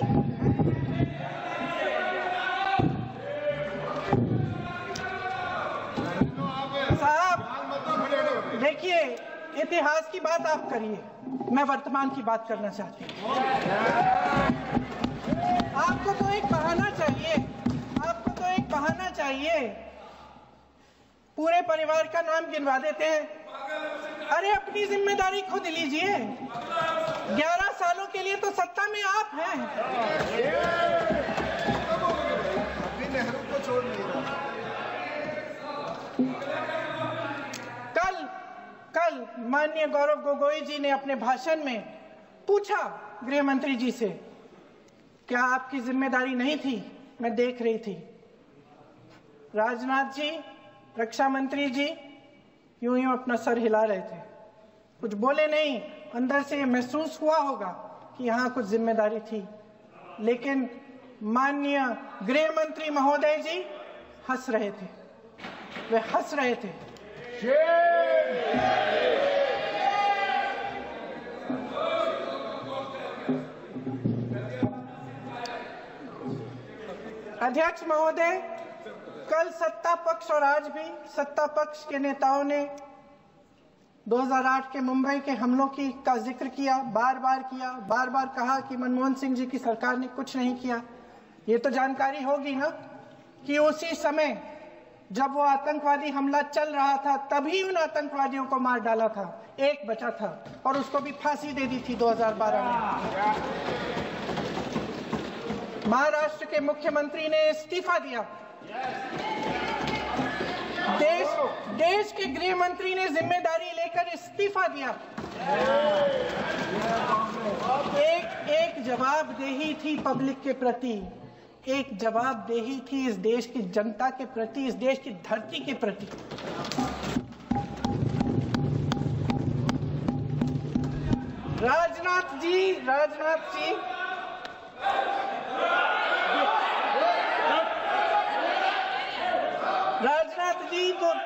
साहब देखिए, इतिहास की बात आप करिए, मैं वर्तमान की बात करना चाहती हूँ। आपको तो एक बहाना चाहिए, आपको तो एक बहाना चाहिए। पूरे परिवार का नाम गिनवा देते हैं। अरे अपनी जिम्मेदारी खुद लीजिए। 11 सालों के लिए तो सत्ता में आप हैं। नेहरू को छोड़ नहीं रहा। कल माननीय गौरव गोगोई जी ने अपने भाषण में पूछा गृह मंत्री जी से, क्या आपकी जिम्मेदारी नहीं थी? मैं देख रही थी। राजनाथ जी, रक्षा मंत्री जी यूं अपना सर हिला रहे थे, कुछ बोले नहीं। अंदर से महसूस हुआ होगा कि यहाँ कुछ जिम्मेदारी थी, लेकिन माननीय गृह मंत्री महोदय जी हंस रहे थे, वे हंस रहे थे। अध्यक्ष महोदय, कल सत्ता पक्ष और आज भी सत्ता पक्ष के नेताओं ने 2008 के मुंबई के हमलों का जिक्र किया, बार बार कहा कि मनमोहन सिंह जी की सरकार ने कुछ नहीं किया। ये तो जानकारी होगी ना कि उसी समय जब वो आतंकवादी हमला चल रहा था, तभी उन आतंकवादियों को मार डाला था। एक बचा था और उसको भी फांसी दे दी थी 2012 में। महाराष्ट्र के मुख्यमंत्री ने इस्तीफा दिया। देश के गृह मंत्री ने जिम्मेदारी लेकर इस्तीफा दिया। एक जवाबदेही थी पब्लिक के प्रति, एक जवाबदेही थी इस देश की जनता के प्रति, इस देश की धरती के प्रति। राजनाथ जी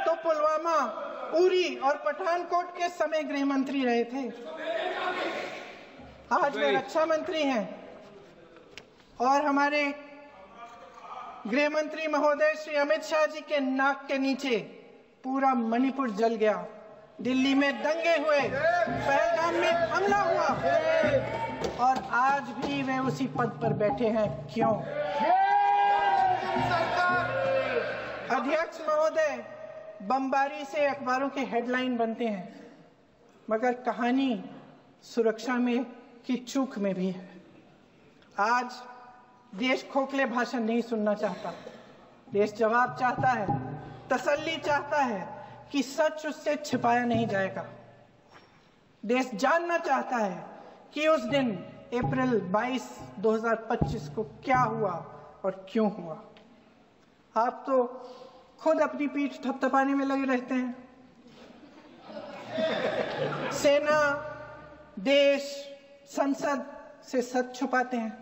तो पुलवामा, उरी और पठानकोट के समय गृह मंत्री रहे थे। आज वे रक्षा मंत्री हैं और हमारे गृह मंत्री महोदय श्री अमित शाह जी के नाक के नीचे पूरा मणिपुर जल गया। दिल्ली में दंगे हुए, पहलगाम में हमला हुआ और आज भी वे उसी पद पर बैठे हैं। क्यों? अध्यक्ष महोदय, बमबारी से अखबारों के हेडलाइन बनते हैं, मगर कहानी सुरक्षा में की चूक में भी है। आज देश खोखले भाषण नहीं सुनना चाहता, देश जवाब चाहता है, तसल्ली चाहता है कि सच उससे छिपाया नहीं जाएगा। देश जानना चाहता है कि उस दिन अप्रैल 22, 2025 को क्या हुआ और क्यों हुआ। आप तो खुद अपनी पीठ थपथपाने में लगे रहते हैं। सेना, देश, संसद से सच छुपाते हैं।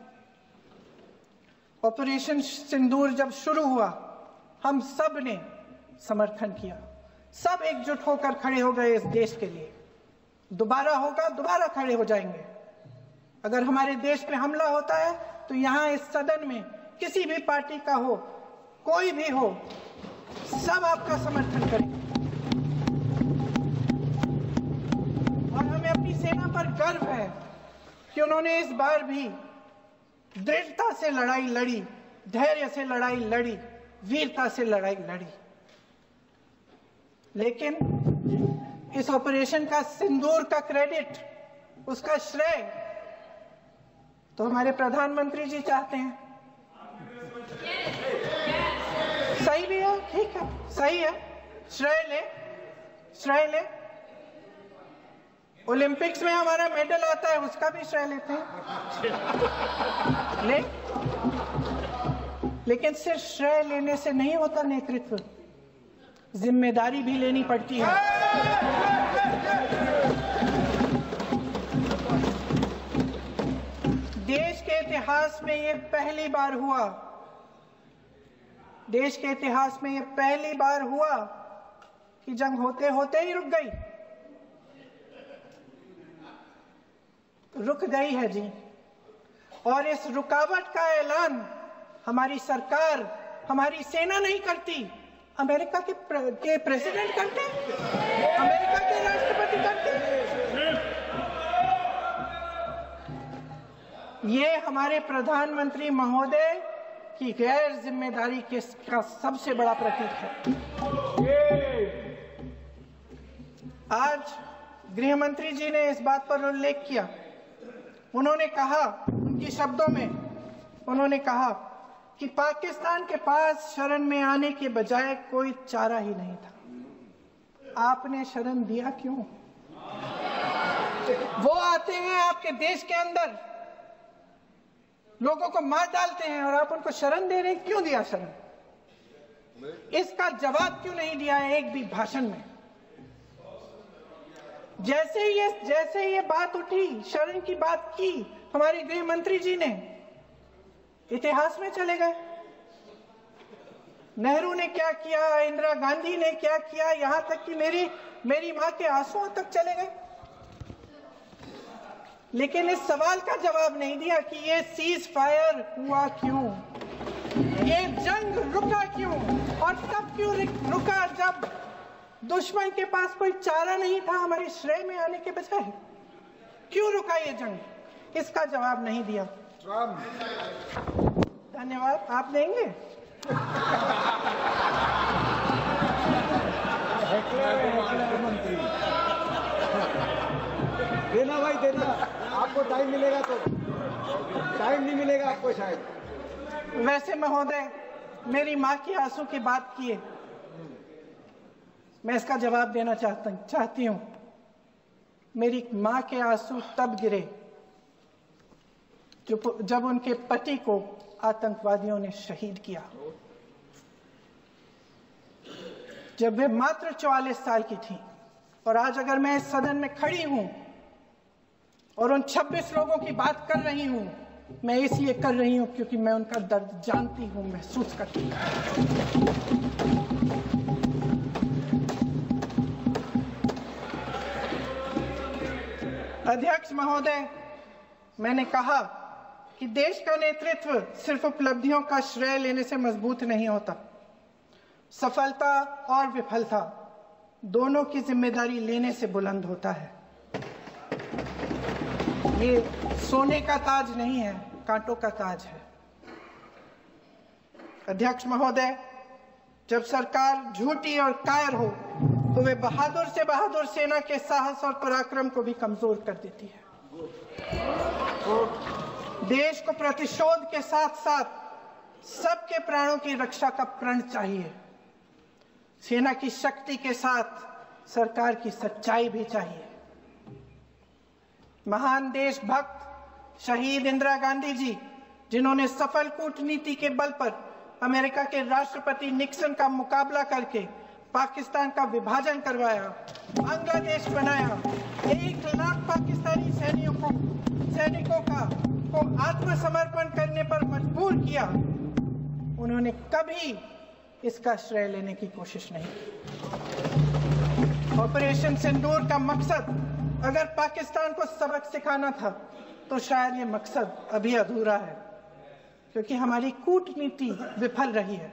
ऑपरेशन सिंदूर जब शुरू हुआ, हम सब ने समर्थन किया, सब एकजुट होकर खड़े हो गए इस देश के लिए। दोबारा होगा, दोबारा खड़े हो जाएंगे। अगर हमारे देश पे हमला होता है तो यहाँ इस सदन में किसी भी पार्टी का हो, कोई भी हो, सब आपका समर्थन करेंगे। और हमें अपनी सेना पर गर्व है कि उन्होंने इस बार भी दृढ़ता से लड़ाई लड़ी, धैर्य से लड़ाई लड़ी, वीरता से लड़ाई लड़ी। लेकिन इस ऑपरेशन का सिंदूर का क्रेडिट, उसका श्रेय तो हमारे प्रधानमंत्री जी चाहते हैं। सही भी है, ठीक है, सही है, श्रेय ले। ओलंपिक्स में हमारा मेडल आता है, उसका भी श्रेय लेते हैं, लेकिन सिर्फ श्रेय लेने से नहीं होता नेतृत्व, जिम्मेदारी भी लेनी पड़ती है। देश के इतिहास में ये पहली बार हुआ, देश के इतिहास में ये पहली बार हुआ कि जंग होते होते ही रुक गई। रुक गई है जी, और इस रुकावट का ऐलान हमारी सरकार, हमारी सेना नहीं करती, अमेरिका के प्रेसिडेंट करते हैं, अमेरिका के राष्ट्रपति करते हैं। ये हमारे प्रधानमंत्री महोदय की गैर जिम्मेदारी का सबसे बड़ा प्रतीक है। आज गृह मंत्री जी ने इस बात पर उल्लेख किया। उन्होंने कहा, उनके शब्दों में उन्होंने कहा कि पाकिस्तान के पास शरण में आने के बजाय कोई चारा ही नहीं था। आपने शरण दिया क्यों? वो आते हैं आपके देश के अंदर, लोगों को मार डालते हैं, और आप उनको शरण दे रहे हैं। क्यों दिया शरण? इसका जवाब क्यों नहीं दिया है एक भी भाषण में? जैसे ये बात उठी, शरण की बात की हमारे गृह मंत्री जी ने, इतिहास में चले गए। नेहरू ने क्या किया, इंदिरा गांधी ने क्या किया, यहां तक कि मेरी मां के आंसुओं तक चले गए। लेकिन इस सवाल का जवाब नहीं दिया कि ये सीज फायर हुआ क्यों, ये जंग रुका क्यों, और तब क्यों रुका जब दुश्मन के पास कोई चारा नहीं था हमारे श्रेय में आने के बजाय। क्यों रुका ये जंग? इसका जवाब नहीं दिया। धन्यवाद। आप देंगे? देना भाई देना, आपको टाइम मिलेगा तो। टाइम नहीं मिलेगा आपको शायद। वैसे महोदय, मेरी माँ की आंसू की बात किए, मैं इसका जवाब देना चाहती हूँ। मेरी माँ के आंसू तब गिरे जब उनके पति को आतंकवादियों ने शहीद किया, जब वे मात्र 44 साल की थी। और आज अगर मैं इस सदन में खड़ी हूं और उन 26 लोगों की बात कर रही हूं, मैं इसलिए कर रही हूं क्योंकि मैं उनका दर्द जानती हूं, महसूस करती हूं। अध्यक्ष महोदय, मैंने कहा कि देश का नेतृत्व सिर्फ उपलब्धियों का श्रेय लेने से मजबूत नहीं होता। सफलता और विफलता दोनों की जिम्मेदारी लेने से बुलंद होता है। ये सोने का ताज नहीं है, कांटों का ताज है। अध्यक्ष महोदय, जब सरकार झूठी और कायर हो तो वे बहादुर से बहादुर सेना के साहस और पराक्रम को भी कमजोर कर देती है। देश को प्रतिशोध के साथ साथ सबके प्राणों की रक्षा का प्रण चाहिए। सेना की शक्ति के साथ सरकार की सच्चाई भी चाहिए। महान देशभक्त शहीद इंदिरा गांधी जी, जिन्होंने सफल कूटनीति के बल पर अमेरिका के राष्ट्रपति निक्सन का मुकाबला करके पाकिस्तान का विभाजन करवाया, बांग्लादेश बनाया, 1 लाख पाकिस्तानी सैनिकों को आत्मसमर्पण करने पर मजबूर किया, उन्होंने कभी इसका श्रेय लेने की कोशिश नहीं की। ऑपरेशन सिंदूर का मकसद अगर पाकिस्तान को सबक सिखाना था तो शायद ये मकसद अभी अधूरा है, क्योंकि हमारी कूटनीति विफल रही है।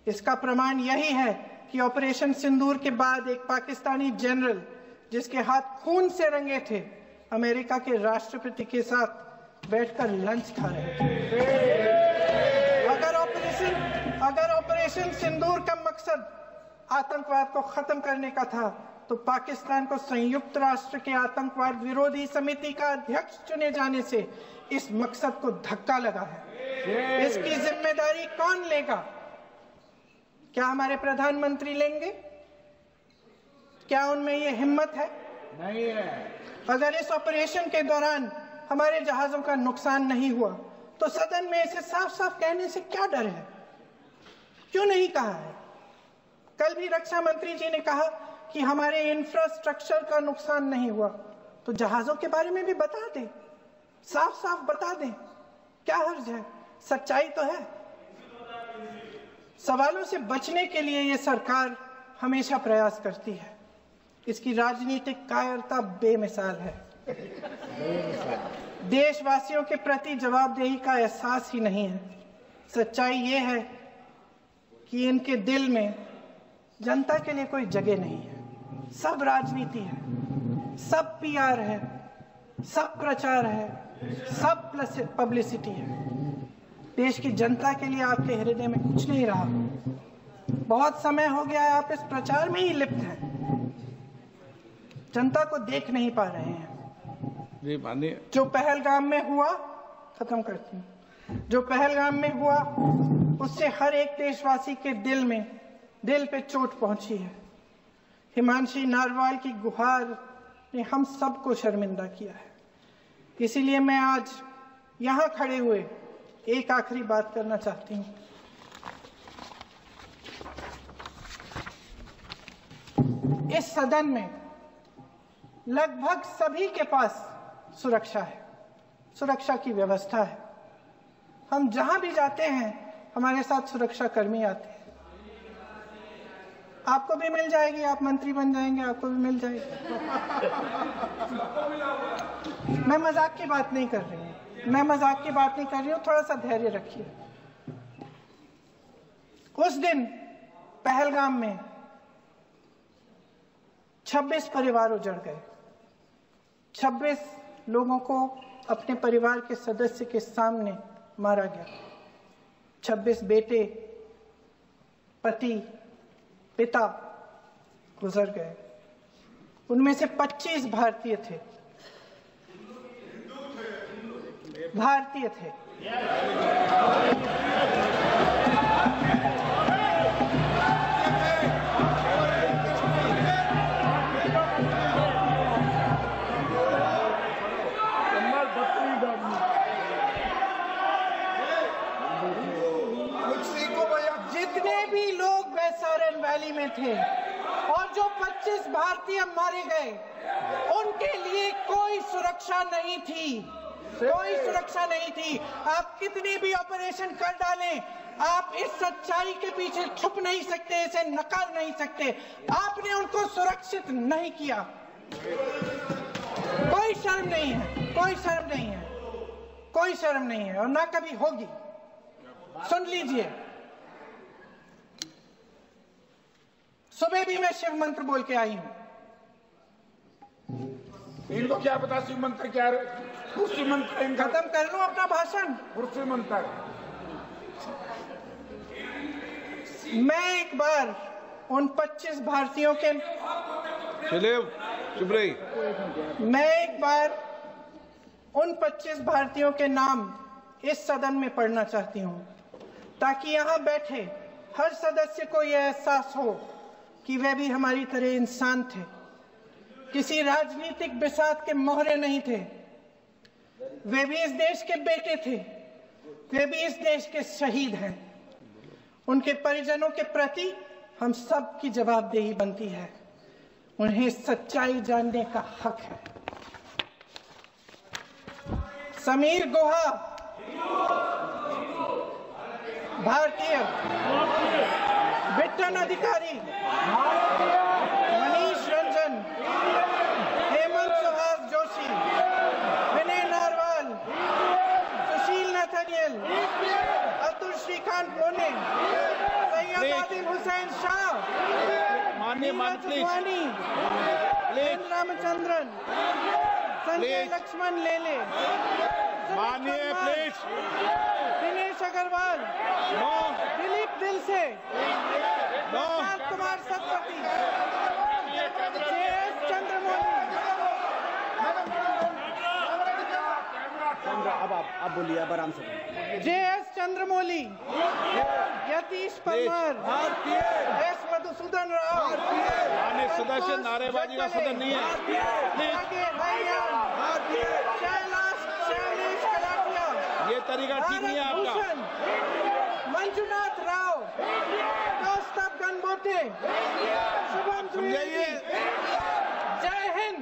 इसका प्रमाण यही है कि ऑपरेशन सिंदूर के बाद एक पाकिस्तानी जनरल, जिसके हाथ खून से रंगे थे, अमेरिका के राष्ट्रपति के साथ बैठकर लंच खा रहे थे। अगर ऑपरेशन सिंदूर का मकसद आतंकवाद को खत्म करने का था तो पाकिस्तान को संयुक्त राष्ट्र के आतंकवाद विरोधी समिति का अध्यक्ष चुने जाने से इस मकसद को धक्का लगा है। इसकी जिम्मेदारी कौन लेगा? क्या हमारे प्रधानमंत्री लेंगे? क्या उनमें ये हिम्मत है? नहीं है। अगर इस ऑपरेशन के दौरान हमारे जहाजों का नुकसान नहीं हुआ तो सदन में इसे साफ साफ कहने से क्या डर है? क्यों नहीं कहा है? कल भी रक्षा मंत्री जी ने कहा कि हमारे इंफ्रास्ट्रक्चर का नुकसान नहीं हुआ, तो जहाजों के बारे में भी बता दें, साफ साफ बता दें, क्या हर्ज है? सच्चाई तो है। सवालों से बचने के लिए ये सरकार हमेशा प्रयास करती है। इसकी राजनीतिक कायरता बेमिसाल है। देशवासियों के प्रति जवाबदेही का एहसास ही नहीं है। सच्चाई ये है कि इनके दिल में जनता के लिए कोई जगह नहीं है। सब राजनीति है, सब पीआर है, सब प्रचार है, सब पब्लिसिटी है। देश की जनता के लिए आपके हृदय में कुछ नहीं रहा। बहुत समय हो गया है आप इस प्रचार में ही लिप्त हैं, जनता को देख नहीं पा रहे हैं। जी मानिए। जो पहलगाम में हुआ, खत्म करती हूँ, जो पहलगाम में हुआ उससे हर एक देशवासी के दिल पे चोट पहुंची है। हिमांशी नारवाल की गुहार ने हम सबको शर्मिंदा किया है। इसीलिए मैं आज यहां खड़े हुए एक आखिरी बात करना चाहती हूं। इस सदन में लगभग सभी के पास सुरक्षा है, सुरक्षा की व्यवस्था है। हम जहां भी जाते हैं हमारे साथ सुरक्षा कर्मी आते हैं। आपको भी मिल जाएगी, आप मंत्री बन जाएंगे, आपको भी मिल जाएगी। मैं मजाक की बात नहीं कर रही हूँ, थोड़ा सा धैर्य रखिए। उस दिन पहलगाम में 26 परिवार उजड़ गए। 26 लोगों को अपने परिवार के सदस्य के सामने मारा गया। 26 बेटे, पति, पिता गुजर गए। उनमें से 25 भारतीय थे। जितने भी लोग बैसारन वैली में थे और जो 25 भारतीय मारे गए, उनके लिए कोई सुरक्षा नहीं थी, कोई सुरक्षा नहीं थी। आप कितनी भी ऑपरेशन कर डालें, आप इस सच्चाई के पीछे छुप नहीं सकते, इसे नकार नहीं सकते। आपने उनको सुरक्षित नहीं किया। कोई शर्म नहीं है, कोई शर्म नहीं है, कोई शर्म नहीं है और ना कभी होगी। सुन लीजिए, सुबह भी मैं शिव मंत्र बोल के आई हूं। इनको क्या पता शिव मंत्र क्या है? शिव मंत्र खत्म कर लूं अपना भाषण। शिव मंत्र मैं एक बार उन 25 भारतीयों के मैं एक बार उन 25 भारतीयों के नाम इस सदन में पढ़ना चाहती हूं, ताकि यहां बैठे हर सदस्य को यह एहसास हो कि वे भी हमारी तरह इंसान थे, किसी राजनीतिक बिसात के मोहरे नहीं थे। वे भी इस देश के बेटे थे, वे भी इस देश के शहीद हैं। उनके परिजनों के प्रति हम सब की जवाबदेही बनती है। उन्हें सच्चाई जानने का हक है। समीर गुहा भारतीय, बिट्टन अधिकारी, मनीष रंजन, हेमंत सुहास जोशी, विनय नारवाल, सुशील नथनियल, अतुल श्रीकांत मोने, सैयद आदिल हुसैन शाह, चुवानी, रामचंद्रन, संजय लक्ष्मण लेले, दिनेश अग्रवाल, दिलीप दिल से, कुमार सतपति, JS चंद्रमौली, अब बोलिए, अब आराम से। JS चंद्रमौली, यतीश परमार, S मधुसूदन राव, सदस्य नारेबाजी का सदन नहीं है। शैलेश कलाटिया, ये तरीका ठीक नहीं है आपका। मंजुनाथ राव, कौस्तभ गणबोटे, शुभम द्विवेदी। जय हिंद।